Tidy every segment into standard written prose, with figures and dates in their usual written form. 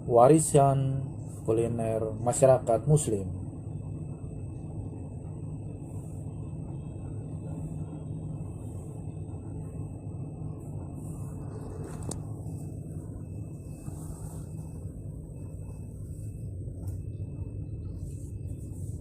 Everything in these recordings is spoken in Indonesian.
Warisan kuliner masyarakat Muslim.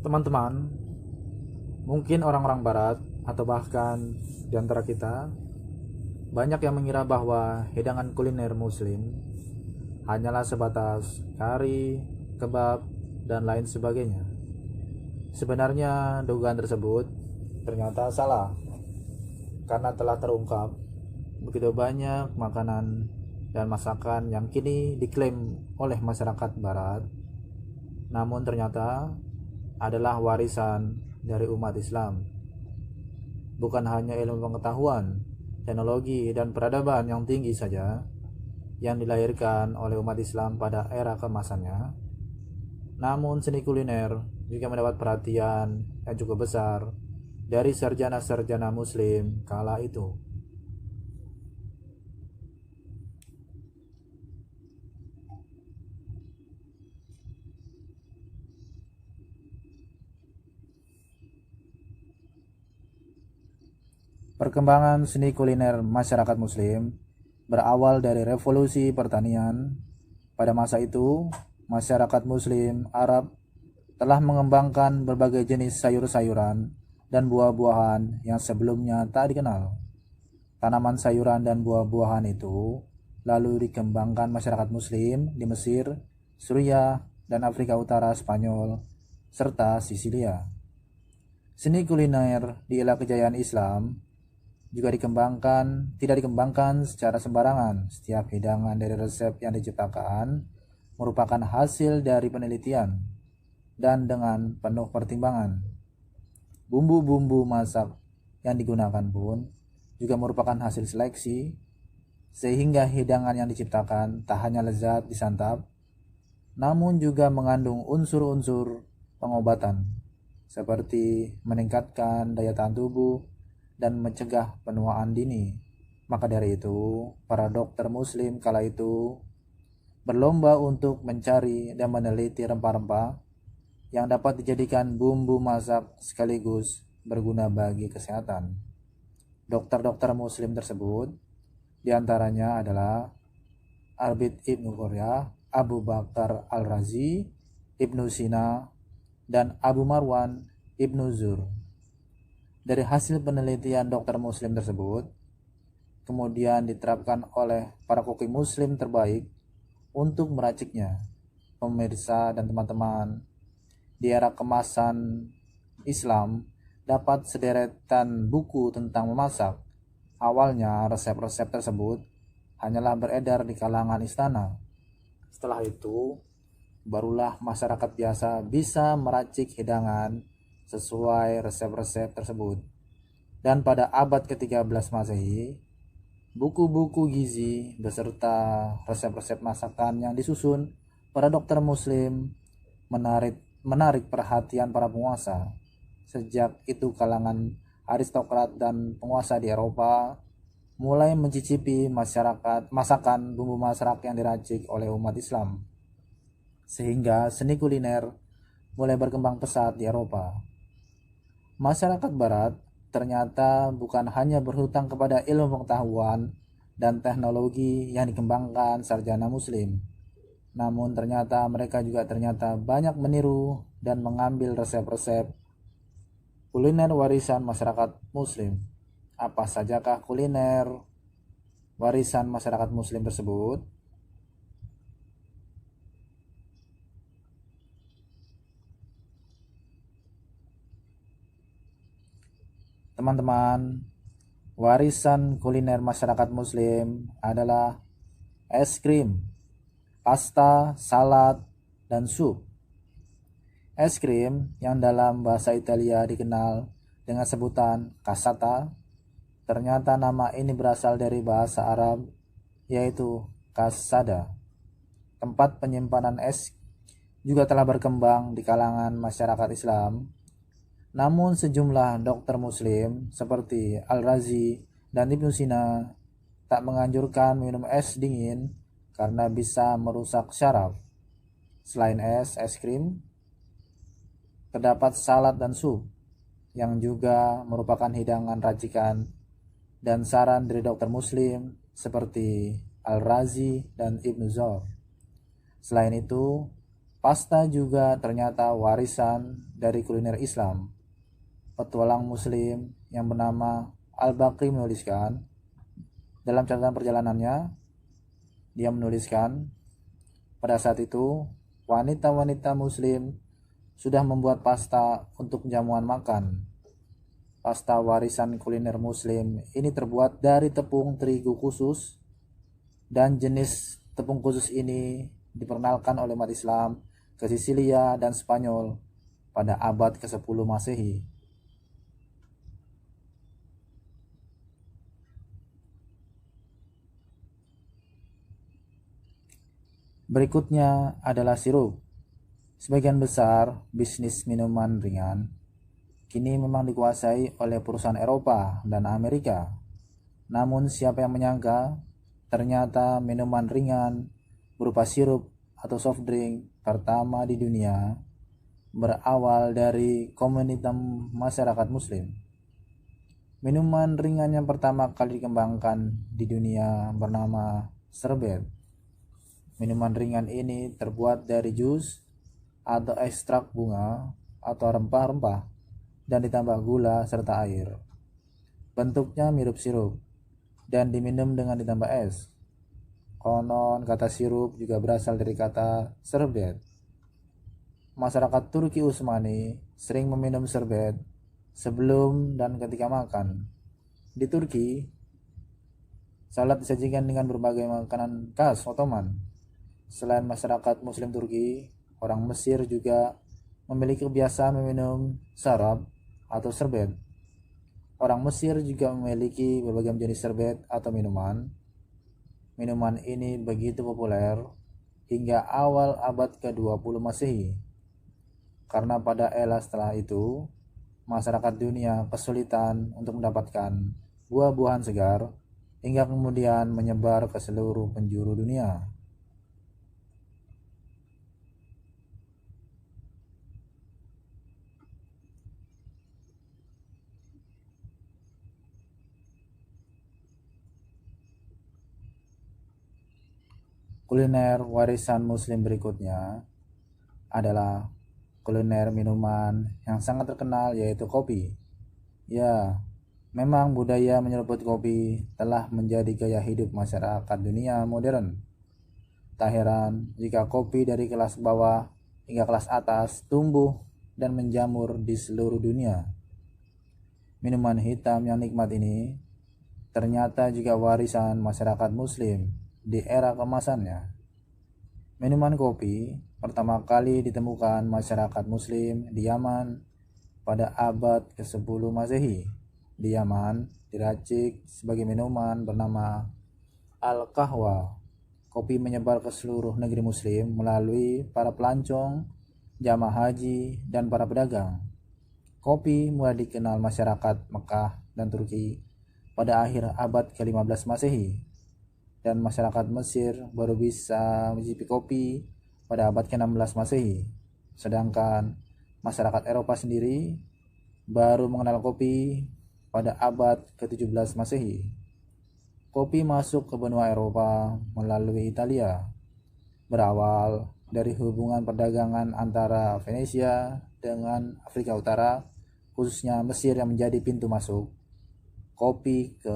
Teman-teman, mungkin orang-orang barat atau bahkan di antara kita banyak yang mengira bahwa hidangan kuliner Muslim hanyalah sebatas kari, kebab, dan lain sebagainya. Sebenarnya dugaan tersebut ternyata salah, karena telah terungkap begitu banyak makanan dan masakan yang kini diklaim oleh masyarakat barat, namun ternyata adalah warisan dari umat Islam. Bukan hanya ilmu pengetahuan, teknologi, dan peradaban yang tinggi saja yang dilahirkan oleh umat Islam pada era keemasannya, namun seni kuliner juga mendapat perhatian yang cukup besar dari sarjana-sarjana Muslim kala itu. Perkembangan seni kuliner masyarakat Muslim berawal dari revolusi pertanian. Pada masa itu, masyarakat Muslim Arab telah mengembangkan berbagai jenis sayur-sayuran dan buah-buahan yang sebelumnya tak dikenal. Tanaman sayuran dan buah-buahan itu lalu dikembangkan masyarakat Muslim di Mesir, Suriah, dan Afrika Utara Spanyol, serta Sisilia. Seni kuliner di era kejayaan Islam juga tidak dikembangkan secara sembarangan. Setiap hidangan dari resep yang diciptakan merupakan hasil dari penelitian dan dengan penuh pertimbangan. Bumbu-bumbu masak yang digunakan pun juga merupakan hasil seleksi, sehingga hidangan yang diciptakan tak hanya lezat disantap, namun juga mengandung unsur-unsur pengobatan seperti meningkatkan daya tahan tubuh dan mencegah penuaan dini. Maka dari itu, para dokter Muslim kala itu berlomba untuk mencari dan meneliti rempah-rempah yang dapat dijadikan bumbu masak sekaligus berguna bagi kesehatan. Dokter-dokter Muslim tersebut diantaranya adalah Arbit Ibnu Korea, Abu Bakar Al-Razi, Ibnu Sina, dan Abu Marwan Ibnu Zur. Dari hasil penelitian dokter Muslim tersebut kemudian diterapkan oleh para koki Muslim terbaik untuk meraciknya. Pemirsa dan teman-teman, di era kemasan Islam dapat sederetan buku tentang memasak. Awalnya resep-resep tersebut hanyalah beredar di kalangan istana. Setelah itu, barulah masyarakat biasa bisa meracik hidangan sesuai resep-resep tersebut. Dan pada abad ke-13 Masehi, buku-buku gizi beserta resep-resep masakan yang disusun para dokter Muslim menarik perhatian para penguasa. Sejak itu kalangan aristokrat dan penguasa di Eropa mulai mencicipi masakan bumbu masak yang diracik oleh umat Islam, sehingga seni kuliner mulai berkembang pesat di Eropa. Masyarakat barat ternyata bukan hanya berhutang kepada ilmu pengetahuan dan teknologi yang dikembangkan sarjana Muslim, namun ternyata mereka juga banyak meniru dan mengambil resep-resep kuliner warisan masyarakat Muslim. Apa sajakah kuliner warisan masyarakat Muslim tersebut? Teman-teman, warisan kuliner masyarakat Muslim adalah es krim, pasta, salad, dan sup. Es krim yang dalam bahasa Italia dikenal dengan sebutan cassata, ternyata nama ini berasal dari bahasa Arab, yaitu kasada. Tempat penyimpanan es juga telah berkembang di kalangan masyarakat Islam. Namun sejumlah dokter muslim seperti Al-Razi dan Ibnu Sina tak menganjurkan minum es dingin karena bisa merusak syaraf. Selain es krim, terdapat salad dan sup yang juga merupakan hidangan racikan dan saran dari dokter muslim seperti Al-Razi dan Ibnu Zor. Selain itu, pasta juga ternyata warisan dari kuliner Islam. Petualang muslim yang bernama Al-Bakri menuliskan dalam catatan perjalanannya, dia menuliskan pada saat itu wanita-wanita muslim sudah membuat pasta untuk jamuan makan. Pasta warisan kuliner muslim ini terbuat dari tepung terigu khusus, dan jenis tepung khusus ini diperkenalkan oleh umat Islam ke Sisilia dan Spanyol pada abad ke-10 Masehi. Berikutnya adalah sirup. Sebagian besar bisnis minuman ringan kini memang dikuasai oleh perusahaan Eropa dan Amerika. Namun siapa yang menyangka ternyata minuman ringan berupa sirup atau soft drink pertama di dunia berawal dari komunitas masyarakat muslim. Minuman ringan yang pertama kali dikembangkan di dunia bernama serbet. Minuman ringan ini terbuat dari jus atau ekstrak bunga atau rempah-rempah dan ditambah gula serta air. Bentuknya mirip sirup dan diminum dengan ditambah es. Konon kata sirup juga berasal dari kata serbet. Masyarakat Turki Utsmani sering meminum serbet sebelum dan ketika makan. Di Turki, salad disajikan dengan berbagai makanan khas Ottoman. Selain masyarakat muslim Turki, orang Mesir juga memiliki kebiasaan meminum syarab atau serbet. Orang Mesir juga memiliki berbagai jenis serbet atau minuman. Minuman ini begitu populer hingga awal abad ke-20 Masehi. Karena pada era setelah itu, masyarakat dunia kesulitan untuk mendapatkan buah-buahan segar hingga kemudian menyebar ke seluruh penjuru dunia. Kuliner warisan muslim berikutnya adalah kuliner minuman yang sangat terkenal, yaitu kopi. Ya, memang budaya menyeruput kopi telah menjadi gaya hidup masyarakat dunia modern. Tak heran jika kopi dari kelas bawah hingga kelas atas tumbuh dan menjamur di seluruh dunia. Minuman hitam yang nikmat ini ternyata juga warisan masyarakat muslim di era kemasannya. Minuman kopi pertama kali ditemukan masyarakat muslim di Yaman pada abad ke-10 Masehi. Di Yaman diracik sebagai minuman bernama al-kahwa. Kopi menyebar ke seluruh negeri muslim melalui para pelancong, jamaah haji, dan para pedagang. Kopi mulai dikenal masyarakat Mekah dan Turki pada akhir abad ke-15 Masehi, dan masyarakat Mesir baru bisa mencicipi kopi pada abad ke-16 Masehi. Sedangkan masyarakat Eropa sendiri baru mengenal kopi pada abad ke-17 Masehi. Kopi masuk ke benua Eropa melalui Italia, berawal dari hubungan perdagangan antara Venesia dengan Afrika Utara, khususnya Mesir yang menjadi pintu masuk kopi ke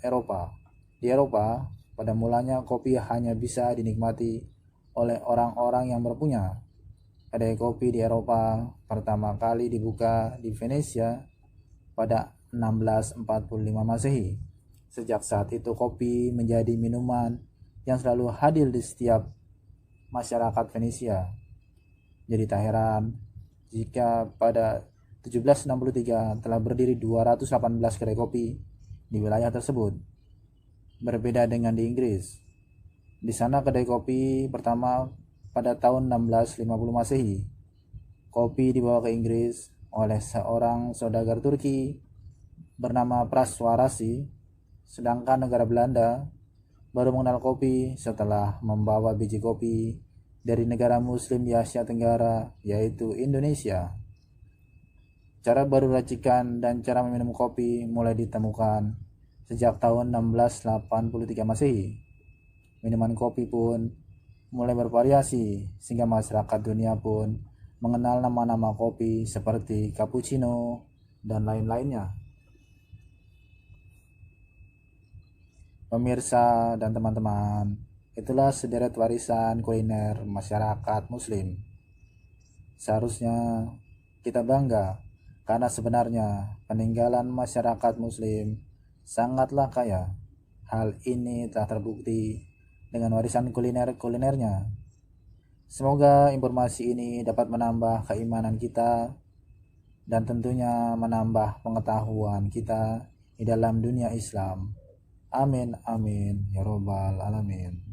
Eropa. Di Eropa, pada mulanya kopi hanya bisa dinikmati oleh orang-orang yang berpunya. Kedai kopi di Eropa pertama kali dibuka di Venesia pada 1645 Masehi. Sejak saat itu kopi menjadi minuman yang selalu hadir di setiap masyarakat Venesia. Jadi tak heran jika pada 1763 telah berdiri 218 kedai kopi di wilayah tersebut. Berbeda dengan di Inggris. Di sana kedai kopi pertama pada tahun 1650 Masehi. Kopi dibawa ke Inggris oleh seorang saudagar Turki bernama Praswarasi, sedangkan negara Belanda baru mengenal kopi setelah membawa biji kopi dari negara muslim di Asia Tenggara, yaitu Indonesia. Cara baru racikan dan cara meminum kopi mulai ditemukan sejak tahun 1683 Masehi. Minuman kopi pun mulai bervariasi sehingga masyarakat dunia pun mengenal nama-nama kopi seperti cappuccino dan lain-lainnya. Pemirsa dan teman-teman, itulah sederet warisan kuliner masyarakat muslim. Seharusnya kita bangga karena sebenarnya peninggalan masyarakat muslim sangatlah kaya. Hal ini telah terbukti dengan warisan kuliner-kulinernya. Semoga informasi ini dapat menambah keimanan kita dan tentunya menambah pengetahuan kita di dalam dunia Islam. Amin, amin, ya robbal alamin.